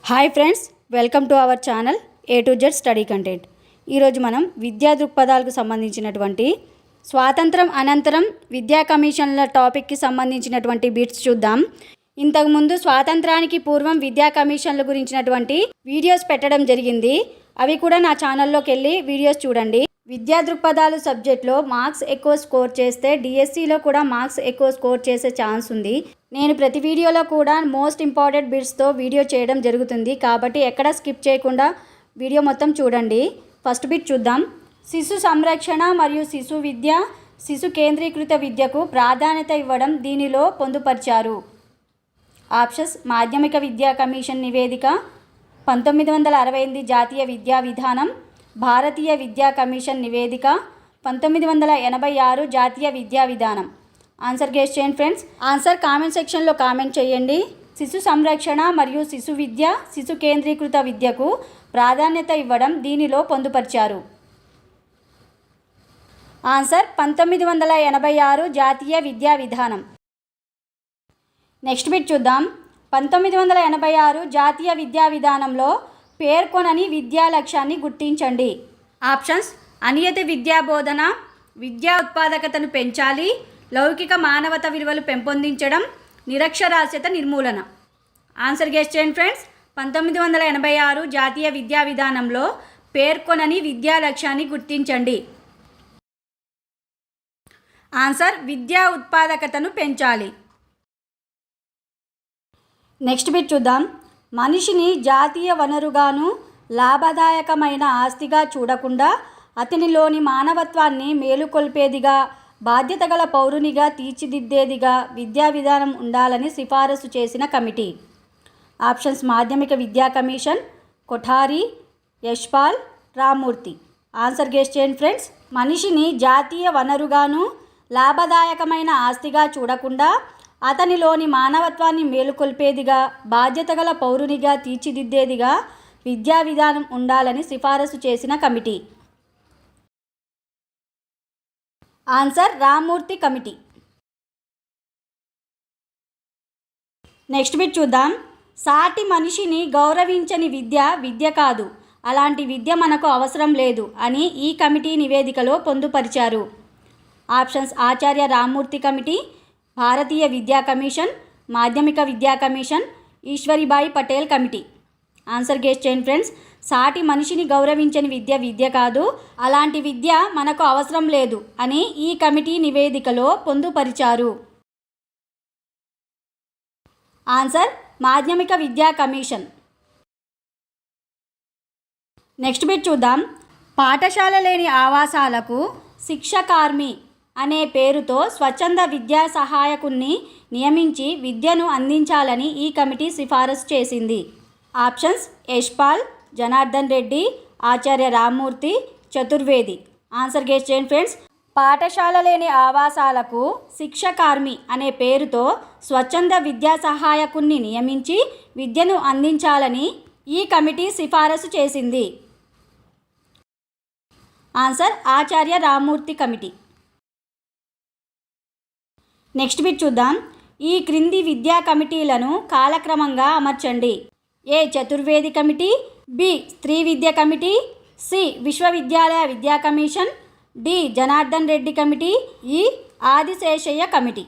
Hi friends, welcome to our channel A to Z study content. ఈరోజు మనం విద్యా దృక్పథాలకు సంబంధించినటువంటి స్వాతంత్రం అనంతరం విద్యా కమిషన్ల టాపిక్కి సంబంధించినటువంటి బిట్స్ చూద్దాం. ఇంతకుముందు స్వాతంత్రానికి పూర్వం విద్యా కమిషన్ల గురించినటువంటి వీడియోస్ పెట్టడం జరిగింది. అవి కూడా నా ఛానల్లోకి వెళ్ళి వీడియోస్ చూడండి. విద్యా దృక్పథాలు సబ్జెక్ట్లో మార్క్స్ ఎక్కువ స్కోర్ చేస్తే డిఎస్సిలో కూడా మార్క్స్ ఎక్కువ స్కోర్ చేసే ఛాన్స్ ఉంది. నేను ప్రతి వీడియోలో కూడా మోస్ట్ ఇంపార్టెంట్ బిట్స్తో వీడియో చేయడం జరుగుతుంది. కాబట్టి ఎక్కడ స్కిప్ చేయకుండా వీడియో మొత్తం చూడండి. ఫస్ట్ బిట్ చూద్దాం. శిశు సంరక్షణ మరియు శిశు విద్య, శిశు కేంద్రీకృత విద్యకు ప్రాధాన్యత ఇవ్వడం దీనిలో పొందుపరిచారు. ఆప్షన్స్: మాధ్యమిక విద్యా కమిషన్ నివేదిక, 1968 జాతీయ విద్యా విధానం, భారతీయ విద్యా కమిషన్ నివేదిక, 1986 జాతీయ విద్యా విధానం. ఆన్సర్ గెస్ చేయండి ఫ్రెండ్స్. ఆన్సర్ కామెంట్ సెక్షన్లో కామెంట్ చేయండి. శిశు సంరక్షణ మరియు శిశు విద్య, శిశు కేంద్రీకృత విద్యకు ప్రాధాన్యత ఇవ్వడం దీనిలో పొందుపరిచారు. ఆన్సర్ 1986 జాతీయ విద్యా విధానం. నెక్స్ట్ బిట్ చూద్దాం. 1986 జాతీయ విద్యా విధానంలో పేర్కొనని విద్యా లక్ష్యాన్ని గుర్తించండి. ఆప్షన్స్: అనియత విద్యా బోధన, విద్యా ఉత్పాదకతను పెంచాలి, లౌకిక మానవత విలువలు పెంపొందించడం, నిరక్షరాస్యత నిర్మూలన. ఆన్సర్ గెస్ చేయండి ఫ్రెండ్స్. 1986 జాతీయ విద్యా విధానంలో పేర్కొనని విద్యా లక్ష్యాన్ని గుర్తించండి. ఆన్సర్: విద్యా ఉత్పాదకతను పెంచాలి. నెక్స్ట్ బిట్ చూద్దాం. మనిషిని జాతీయ వనరుగాను లాభదాయకమైన ఆస్తిగా చూడకుండా అతనిలోని మానవత్వాన్ని మేలుకొల్పేదిగా, బాధ్యత గల పౌరునిగా తీర్చిదిద్దేదిగా విద్యా విధానం ఉండాలని సిఫారసు చేసిన కమిటీ. ఆప్షన్స్: మాధ్యమిక విద్యా commission, Kothari, Yashpal, Rammurthy. Answer guess చేయండి ఫ్రెండ్స్. మనిషిని జాతీయ వనరుగాను లాభదాయకమైన ఆస్తిగా చూడకుండా అతనిలోని మానవత్వాన్ని మేలుకొల్పేదిగా, బాధ్యత గల పౌరునిగా తీర్చిదిద్దేదిగా విద్యా విధానం ఉండాలని సిఫారసు చేసిన committee. Answer: Rammurthy committee. Next bit చూద్దాం. సాటి మనిషిని గౌరవించని విద్య విద్య కాదు, అలాంటి విద్య మనకు అవసరం లేదు అని ఈ కమిటీ నివేదికలో పొందుపరిచారు. ఆప్షన్స్: ఆచార్య రామ్మూర్తి కమిటీ, భారతీయ విద్యా కమిషన్, మాధ్యమిక విద్యా commission, Eshwari Bai Patel committee. Answer guess చేయండి ఫ్రెండ్స్. సాటి మనిషిని గౌరవించని విద్య విద్య కాదు, అలాంటి విద్య మనకు అవసరం లేదు అని ఈ కమిటీ నివేదికలో పొందుపరిచారు. ఆన్సర్: మాధ్యమిక విద్యా కమిషన్. నెక్స్ట్ బిట్ చూద్దాం. పాఠశాల లేని ఆవాసాలకు శిక్షకార్మి అనే పేరుతో స్వచ్ఛంద విద్యా సహాయకుణ్ణి నియమించి విద్యను అందించాలని ఈ కమిటీ సిఫారసు చేసింది. ఆప్షన్స్: యశ్పాల్, జనార్దన్ రెడ్డి, ఆచార్య రామ్మూర్తి, చతుర్వేది. ఆన్సర్ గెస్ చేయండి ఫ్రెండ్స్. పాఠశాల లేని ఆవాసాలకు శిక్షకార్మి అనే పేరుతో స్వచ్ఛంద విద్యా సహాయకుణ్ణి నియమించి విద్యను అందించాలని ఈ కమిటీ సిఫారసు చేసింది. Answer: Acharya Rammurthy committee. Next bit చూద్దాం. ఈ క్రింది విద్యా కమిటీలను కాలక్రమంగా అమర్చండి. ఏ. Chaturvedi committee, B. స్త్రీ విద్య కమిటీ, సి. విశ్వవిద్యాలయ విద్యా commission, D. Janardhan Reddy committee, E. Adiseshaiah committee.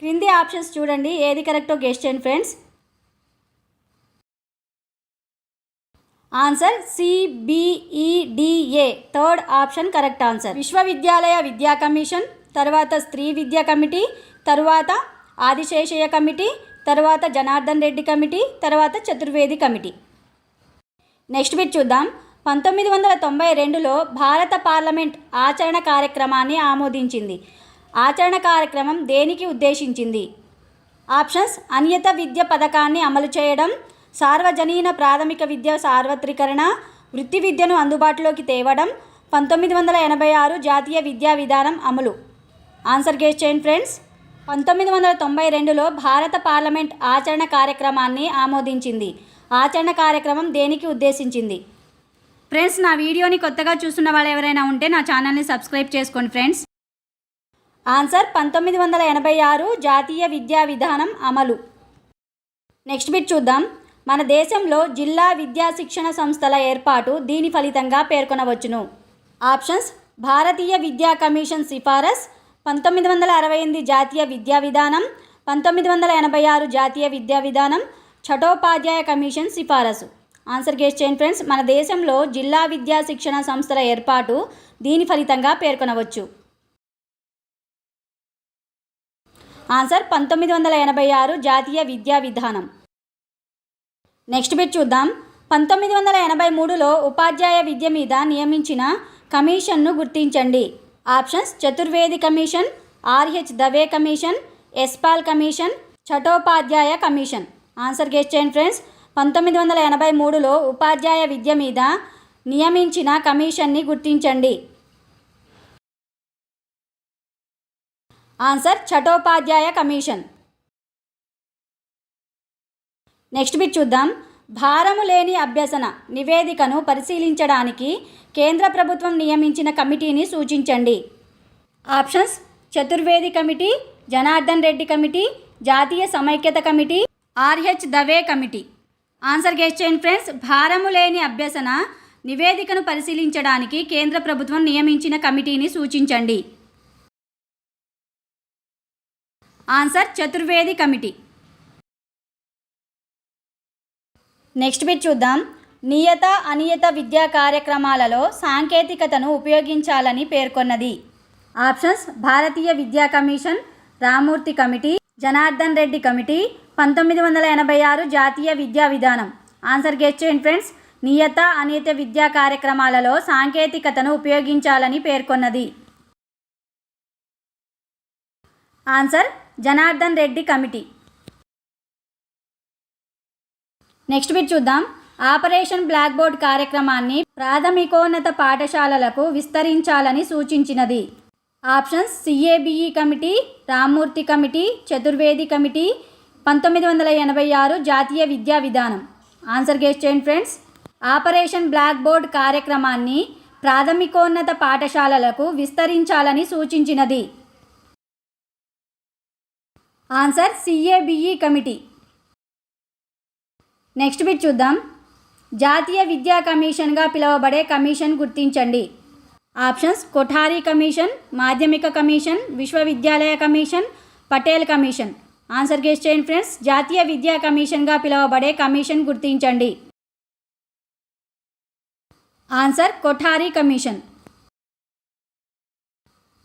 క్రింది ఆప్షన్స్ చూడండి, ఏది కరెక్టో గెస్ చేయండి friends. Answer CBEDA, third option correct answer. విశ్వవిద్యాలయ విద్యా కమిషన్, తర్వాత స్త్రీ విద్యా కమిటీ, తర్వాత ఆదిశేషయ్య కమిటీ, తర్వాత జనార్దన్ రెడ్డి కమిటీ, తర్వాత చతుర్వేది కమిటీ. నెక్స్ట్ బిట్ చూద్దాం. 1992లో భారత పార్లమెంట్ ఆచరణ కార్యక్రమాన్ని ఆమోదించింది. ఆచరణ కార్యక్రమం దేనికి ఉద్దేశించింది? ఆప్షన్స్: అనియత విద్య పథకాన్ని అమలు చేయడం, సార్వజనీన ప్రాథమిక విద్య సార్వత్రీకరణ, వృత్తి విద్యను అందుబాటులోకి తేవడం, 1986 జాతీయ విద్యా విధానం అమలు. ఆన్సర్ గెస్ చేయండి ఫ్రెండ్స్. 1992లో భారత పార్లమెంట్ ఆచరణ కార్యక్రమాన్ని ఆమోదించింది. ఆచరణ కార్యక్రమం దేనికి ఉద్దేశించింది? ఫ్రెండ్స్, నా వీడియోని కొత్తగా చూస్తున్న వాళ్ళు ఎవరైనా ఉంటే నా ఛానల్ని సబ్స్క్రైబ్ చేసుకోండి ఫ్రెండ్స్. ఆన్సర్: 1986 జాతీయ విద్యా విధానం అమలు. నెక్స్ట్ బిట్ చూద్దాం. మన దేశంలో జిల్లా విద్యా శిక్షణ సంస్థల ఏర్పాటు దీని ఫలితంగా పేర్కొనవచ్చును. ఆప్షన్స్: భారతీయ విద్యా కమిషన్ సిఫారస్, 1968 జాతీయ విద్యా విధానం, 1986 జాతీయ విద్యా విధానం, ఛటోపాధ్యాయ కమిషన్ సిఫారసు. ఆన్సర్ గెస్ చేయండి ఫ్రెండ్స్. మన దేశంలో జిల్లా విద్యా శిక్షణ సంస్థల ఏర్పాటు దీని ఫలితంగా పేర్కొనవచ్చు. ఆన్సర్ 1986 జాతీయ విద్యా విధానం. నెక్స్ట్ బిట్ చూద్దాం. 1983లో ఉపాధ్యాయ విద్య మీద నియమించిన కమిషన్ను గుర్తించండి. Options: Chaturvedi commission, RH Dave commission, Yashpal commission, Chattopadhyay commission. Answer guess చేయండి ఫ్రెండ్స్. 1983లో ఉపాధ్యాయ విద్య మీద నియమించిన కమిషన్ని గుర్తించండి. Answer: Chattopadhyay commission. Next bit చూద్దాం. భారము లేని అభ్యసన నివేదికను పరిశీలించడానికి కేంద్ర ప్రభుత్వం నియమించిన కమిటీని సూచించండి. Options: Chaturvedi committee, Janardhan Reddy committee, జాతీయ సమైక్యత committee, RH Dave committee. Answer guess చేయండి ఫ్రెండ్స్. భారము లేని అభ్యసన నివేదికను పరిశీలించడానికి కేంద్ర ప్రభుత్వం నియమించిన కమిటీని సూచించండి. Answer: Chaturvedi committee. Next bit చూద్దాం. నియత అనియత విద్యా కార్యక్రమాలలో సాంకేతికతను ఉపయోగించాలని పేర్కొన్నది. ఆప్షన్స్: భారతీయ విద్యా commission, Ramurthy committee, Janardhan Reddy committee, 1986 జాతీయ విద్యా విధానం. ఆన్సర్ గెస్ చేయండి ఫ్రెండ్స్. నియత అనియత విద్యా కార్యక్రమాలలో సాంకేతికతను ఉపయోగించాలని పేర్కొన్నది. Answer: Janardhan Reddy committee. Next bit చూద్దాం. ఆపరేషన్ బ్లాక్ బోర్డ్ కార్యక్రమాన్ని ప్రాథమికోన్నత పాఠశాలలకు విస్తరించాలని సూచించినది. Options: CABE committee, Rammurthy committee, Chaturvedi committee, 1986 జాతీయ విద్యా విధానం. ఆన్సర్ గెస్ చేయండి ఫ్రెండ్స్. ఆపరేషన్ బ్లాక్ బోర్డ్ కార్యక్రమాన్ని ప్రాథమికోన్నత పాఠశాలలకు విస్తరించాలని సూచించినది. Answer: CABE committee. Next bit చూద్దాం. జాతీయ విద్యా కమిషన్గా పిలువబడే కమిషన్ గుర్తించండి. ఆప్షన్స్: కొఠారీ కమిషన్, మాధ్యమిక కమిషన్, విశ్వవిద్యాలయ commission, Patel commission. Answer guess చేయండి ఫ్రెండ్స్. జాతీయ విద్యా కమిషన్గా పిలువబడే కమిషన్ గుర్తించండి. Answer: Kothari commission.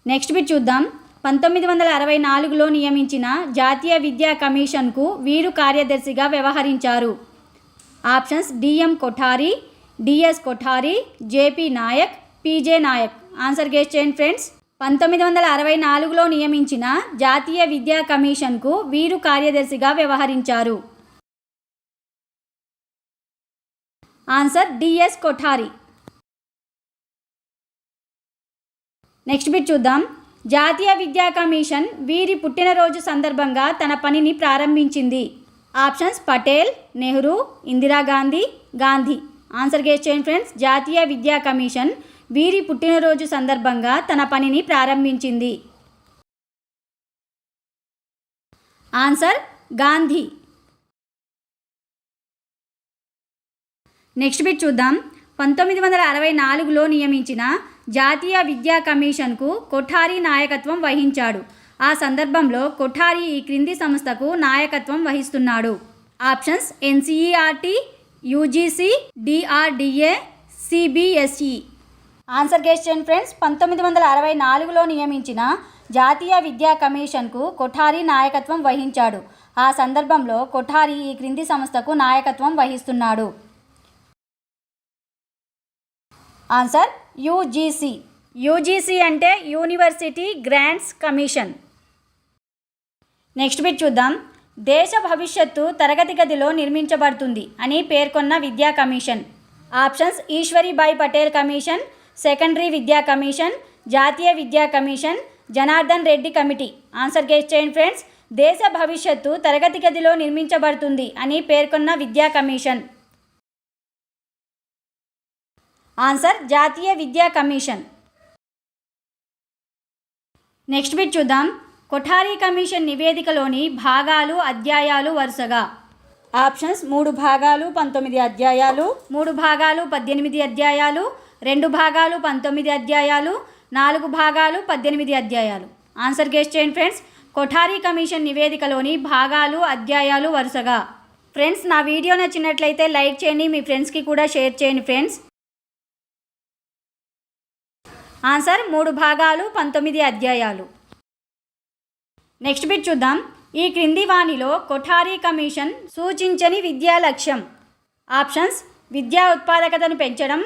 Next bit చూద్దాం. 1964లో నియమించిన జాతీయ విద్యా కమిషన్కు వీరు కార్యదర్శిగా వ్యవహరించారు. Options: DM Kothari, DS Kothari, JP Nayak, PJ Nayak. Answer guess చేయండి ఫ్రెండ్స్. 1964లో నియమించిన జాతీయ విద్యా కమిషన్కు వీరు కార్యదర్శిగా వ్యవహరించారు. Answer: DS Kothari. Next bit చూద్దాం. జాతీయ విద్యా కమిషన్ వీరి పుట్టినరోజు సందర్భంగా తన పనిని ప్రారంభించింది. Options: Patel, Nehru, Indira Gandhi, Gandhi. Answer guess చేయండి ఫ్రెండ్స్. జాతీయ విద్యా కమిషన్ వీరి పుట్టినరోజు సందర్భంగా తన పనిని ప్రారంభించింది. ఆన్సర్: గాంధీ. నెక్స్ట్ బిట్ చూద్దాం. 1964లో నియమించిన జాతీయ విద్యా కమిషన్కు కొఠారీ నాయకత్వం వహించాడు. ఆ సందర్భంలో కొఠారీ ఈ క్రింది సంస్థకు నాయకత్వం వహిస్తున్నాడు. Options: NCERT, UGC, DRDA, CBSE. Answer guess చేయండి ఫ్రెండ్స్. 1964లో నియమించిన జాతీయ విద్యా కమిషన్కు కొఠారీ నాయకత్వం వహించాడు. ఆ సందర్భంలో కొఠారీ ఈ క్రింది సంస్థకు నాయకత్వం వహిస్తున్నాడు. Answer: UGC. యూజీసీ అంటే university grants commission. Next bit చూద్దాం. దేశ భవిష్యత్తు తరగతి గదిలో నిర్మించబడుతుంది అని పేర్కొన్న విద్యా commission. Options: Eshwaribai Patel commission, secondary విద్యా కమిషన్, జాతీయ విద్యా commission, Janardhan Reddy committee. Answer guess చేయండి ఫ్రెండ్స్. దేశ భవిష్యత్తు తరగతి గదిలో నిర్మించబడుతుంది అని పేర్కొన్న విద్యా కమిషన్. ఆన్సర్: జాతీయ విద్యా కమిషన్. నెక్స్ట్ బిట్ చూద్దాం. కొఠారీ కమిషన్ నివేదికలోని భాగాలు, అధ్యాయాలు వరుసగా. ఆప్షన్స్ 3 భాగాలు 19 అధ్యాయాలు, 3 భాగాలు 18 అధ్యాయాలు, 2 భాగాలు 19 అధ్యాయాలు, 4 భాగాలు 18 అధ్యాయాలు. ఆన్సర్ గెస్ చేయండి ఫ్రెండ్స్. కొఠారీ కమిషన్ నివేదికలోని భాగాలు అధ్యాయాలు వరుసగా. ఫ్రెండ్స్, నా వీడియో నచ్చినట్లయితే లైక్ చేయండి, మీ ఫ్రెండ్స్కి కూడా షేర్ చేయండి ఫ్రెండ్స్. ఆన్సర్ 3 భాగాలు 19 అధ్యాయాలు. నెక్స్ట్ బిట్ చూద్దాం. ఈ క్రింది వాణిలో కొఠారీ కమిషన్ సూచించని విద్యా లక్ష్యం. ఆప్షన్స్: విద్యా ఉత్పాదకతను పెంచడం,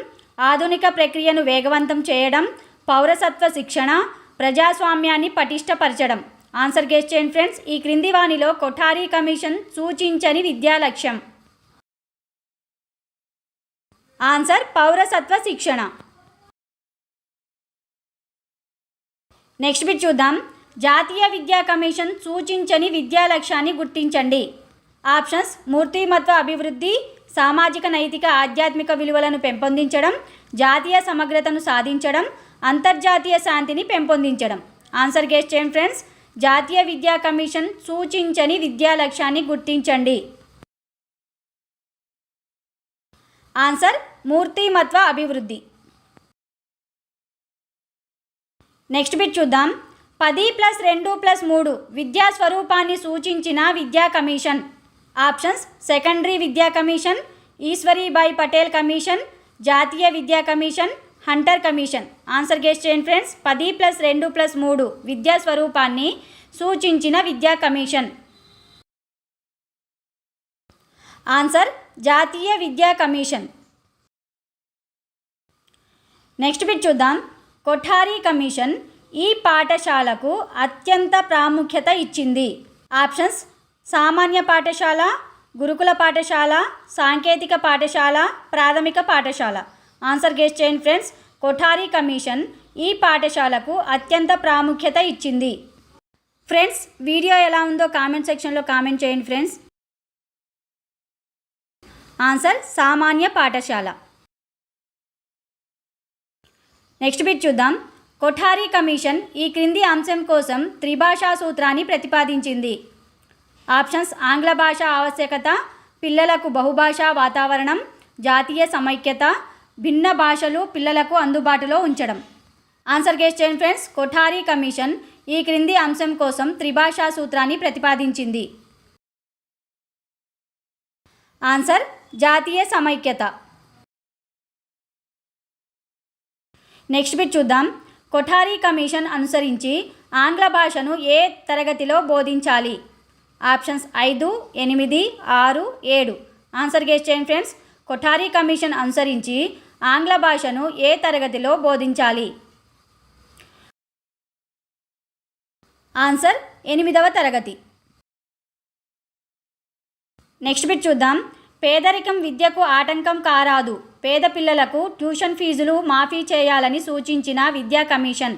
ఆధునిక ప్రక్రియను వేగవంతం చేయడం, పౌరసత్వ శిక్షణ, ప్రజాస్వామ్యాన్ని పటిష్టపరచడం. ఆన్సర్ గెస్ చేయండి ఫ్రెండ్స్. ఈ క్రింది వాణిలో కొఠారీ కమిషన్ సూచించని విద్యా లక్ష్యం. ఆన్సర్: పౌరసత్వ శిక్షణ. నెక్స్ట్ బిట్ చూద్దాం. జాతీయ విద్యా కమిషన్ సూచించని విద్యా లక్ష్యాన్ని గుర్తించండి. ఆప్షన్స్: మూర్తిమత్వ అభివృద్ధి, సామాజిక నైతిక ఆధ్యాత్మిక విలువలను పెంపొందించడం, జాతీయ సమగ్రతను సాధించడం, అంతర్జాతీయ శాంతిని పెంపొందించడం. ఆన్సర్ గెస్ చేయండి ఫ్రెండ్స్. జాతీయ విద్యా కమిషన్ సూచించని విద్యా లక్ష్యాన్ని గుర్తించండి. ఆన్సర్: మూర్తిమత్వ అభివృద్ధి. నెక్స్ట్ బిట్ చూద్దాం. 10+2+3 విద్యా స్వరూపాన్ని సూచించిన విద్యా కమిషన్. ఆప్షన్స్: సెకండరీ విద్యా కమిషన్, ఈశ్వరీబాయి పటేల్ కమిషన్, జాతీయ విద్యా commission, Hunter commission. Answer guess చేయండి ఫ్రెండ్స్. 10+2+3 విద్యా స్వరూపాన్ని సూచించిన విద్యా కమిషన్. ఆన్సర్: జాతీయ విద్యా కమిషన్. నెక్స్ట్ బిట్ చూద్దాం. కొఠారీ కమిషన్ ఈ పాఠశాలకు అత్యంత ప్రాముఖ్యత ఇచ్చింది. ఆప్షన్స్: సామాన్య పాఠశాల, గురుకుల పాఠశాల, సాంకేతిక పాఠశాల, ప్రాథమిక పాఠశాల. ఆన్సర్ గెస్ చేయండి ఫ్రెండ్స్. కొఠారీ కమిషన్ ఈ పాఠశాలకు అత్యంత ప్రాముఖ్యత ఇచ్చింది. ఫ్రెండ్స్, వీడియో ఎలా ఉందో కామెంట్ సెక్షన్లో కామెంట్ చేయండి ఫ్రెండ్స్. ఆన్సర్: సామాన్య పాఠశాల. నెక్స్ట్ బిట్ చూద్దాం. కొఠారీ కమిషన్ ఈ క్రింది అంశం కోసం త్రిభాషా సూత్రాన్ని ప్రతిపాదించింది. ఆప్షన్స్: ఆంగ్ల భాష ఆవశ్యకత, పిల్లలకు బహుభాషా వాతావరణం, జాతీయ సమైక్యత, భిన్న భాషలు పిల్లలకు అందుబాటులో ఉంచడం. ఆన్సర్ గెస్ చేయండి ఫ్రెండ్స్. కొఠారీ కమిషన్ ఈ క్రింది అంశం కోసం త్రిభాషా సూత్రాన్ని ప్రతిపాదించింది. ఆన్సర్: జాతీయ సమైక్యత. నెక్స్ట్ బిట్ చూద్దాం. కొఠారీ కమిషన్ అనుసరించి ఆంగ్ల భాషను ఏ తరగతిలో బోధించాలి? ఆప్షన్స్: 5, 8, 6, 7. ఆన్సర్ గెస్ చేయండి ఫ్రెండ్స్. కొఠారీ కమిషన్ అనుసరించి ఆంగ్ల భాషను ఏ తరగతిలో బోధించాలి? ఆన్సర్: 8వ తరగతి. నెక్స్ట్ బిట్ చూద్దాం. పేదరికం విద్యకు ఆటంకం కారాదు, పేద పిల్లలకు ట్యూషన్ ఫీజులు మాఫీ చేయాలని సూచించిన విద్యా కమిషన్.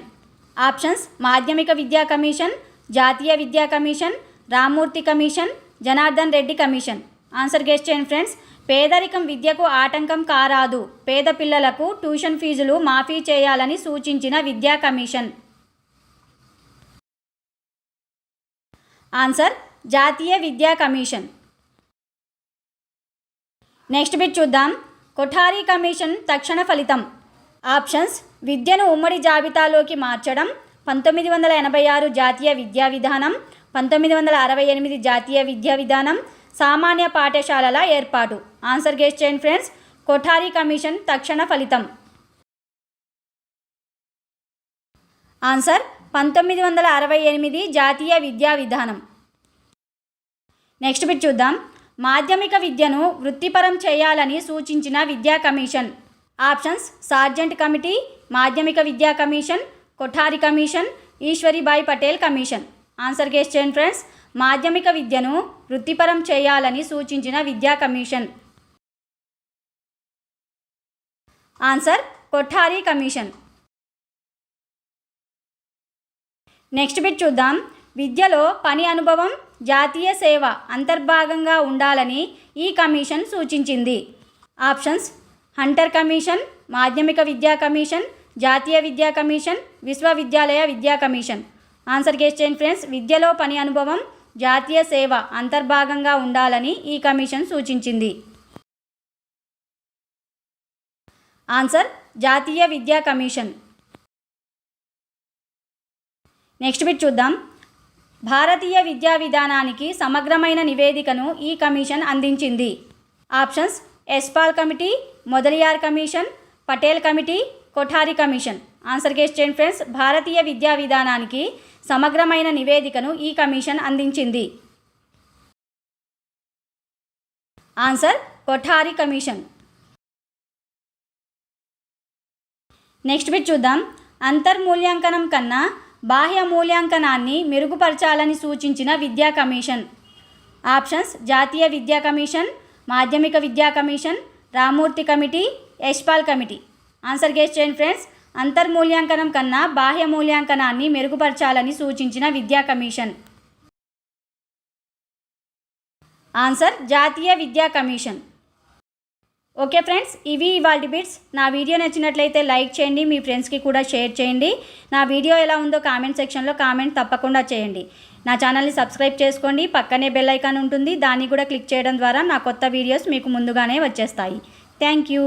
ఆప్షన్స్: మాధ్యమిక విద్యా కమిషన్, జాతీయ విద్యా commission, Rammurthy commission, Janardhan Reddy commission. Answer guess చేయండి ఫ్రెండ్స్. పేదరికం విద్యకు ఆటంకం కారాదు, పేద పిల్లలకు ట్యూషన్ ఫీజులు మాఫీ చేయాలని సూచించిన విద్యా కమిషన్. ఆన్సర్: జాతీయ విద్యా కమిషన్. నెక్స్ట్ బిట్ చూద్దాం. కొఠారీ కమిషన్ తక్షణ ఫలితం. ఆప్షన్స్: విద్యను ఉమ్మడి జాబితాలోకి మార్చడం, 1986 జాతీయ విద్యా విధానం, 1968 జాతీయ విద్యా విధానం, సామాన్య పాఠశాలల ఏర్పాటు. ఆన్సర్ గెస్ చేయండి ఫ్రెండ్స్. కొఠారీ కమిషన్ తక్షణ ఫలితం. ఆన్సర్: 1968 జాతీయ విద్యా విధానం. నెక్స్ట్ బిట్ చూద్దాం. మాధ్యమిక విద్యను వృత్తిపరం చేయాలని సూచించిన విద్యా కమిషన్. ఆప్షన్స్: సార్జెంట్ కమిటీ, మాధ్యమిక విద్యా commission, Kothari commission, Eshwari Bai Patel commission. Answer guess చేయండి ఫ్రెండ్స్. మాధ్యమిక విద్యను వృత్తిపరం చేయాలని సూచించిన విద్యా commission. Answer: Kothari commission. Next bit చూద్దాం. విద్యలో పని అనుభవం, జాతీయ సేవ అంతర్భాగంగా ఉండాలని ఈ కమిషన్ సూచించింది. ఆప్షన్స్: హంటర్ కమిషన్, మాధ్యమిక విద్యా కమిషన్, జాతీయ విద్యా కమిషన్, విశ్వవిద్యాలయ విద్యా కమిషన్. ఆన్సర్ గెస్ చేయండి ఫ్రెండ్స్. విద్యలో పని అనుభవం, జాతీయ సేవ అంతర్భాగంగా ఉండాలని ఈ కమిషన్ సూచించింది. ఆన్సర్ జాతీయ విద్యా కమిషన్. నెక్స్ట్ బిట్ చూద్దాం. భారతీయ విద్యా విధానానికి సమగ్రమైన నివేదికను ఈ కమిషన్ అందించింది. Options Yashpal committee, Mudaliar commission, Patel committee, Kothari commission. Answer guess చేయండి ఫ్రెండ్స్. భారతీయ విద్యా విధానానికి సమగ్రమైన నివేదికను ఈ కమిషన్ అందించింది. Answer Kothari commission. Next bit చూద్దాం. అంతర్మూల్యాంకనం కన్నా బాహ్య మూల్యాంకనాన్ని మెరుగుపరచాలని సూచించిన విద్యా కమిషన్. ఆప్షన్స్ జాతీయ విద్యా కమిషన్, మాధ్యమిక విద్యా commission, Ramurthy committee, Yashpal committee. Answer guess చేయండి ఫ్రెండ్స్. అంతర్మూల్యాంకనం కన్నా బాహ్య మూల్యాంకనాన్ని మెరుగుపరచాలని సూచించిన విద్యా కమిషన్. ఆన్సర్ జాతీయ విద్యా కమిషన్. ఓకే ఫ్రెండ్స్, ఇవి ఇవాల్టి బిట్స్. నా వీడియో నచ్చినట్లయితే లైక్ చేయండి, మీ ఫ్రెండ్స్కి కూడా షేర్ చేయండి. నా వీడియో ఎలా ఉందో కామెంట్ సెక్షన్లో కామెంట్ తప్పకుండా చేయండి. నా ఛానల్ని సబ్స్క్రైబ్ చేసుకోండి. పక్కనే బెల్ ఐకాన్ ఉంటుంది, దాన్ని కూడా క్లిక్ చేయడం ద్వారా నా కొత్త వీడియోస్ మీకు ముందుగానే వచ్చేస్తాయి. Thank you.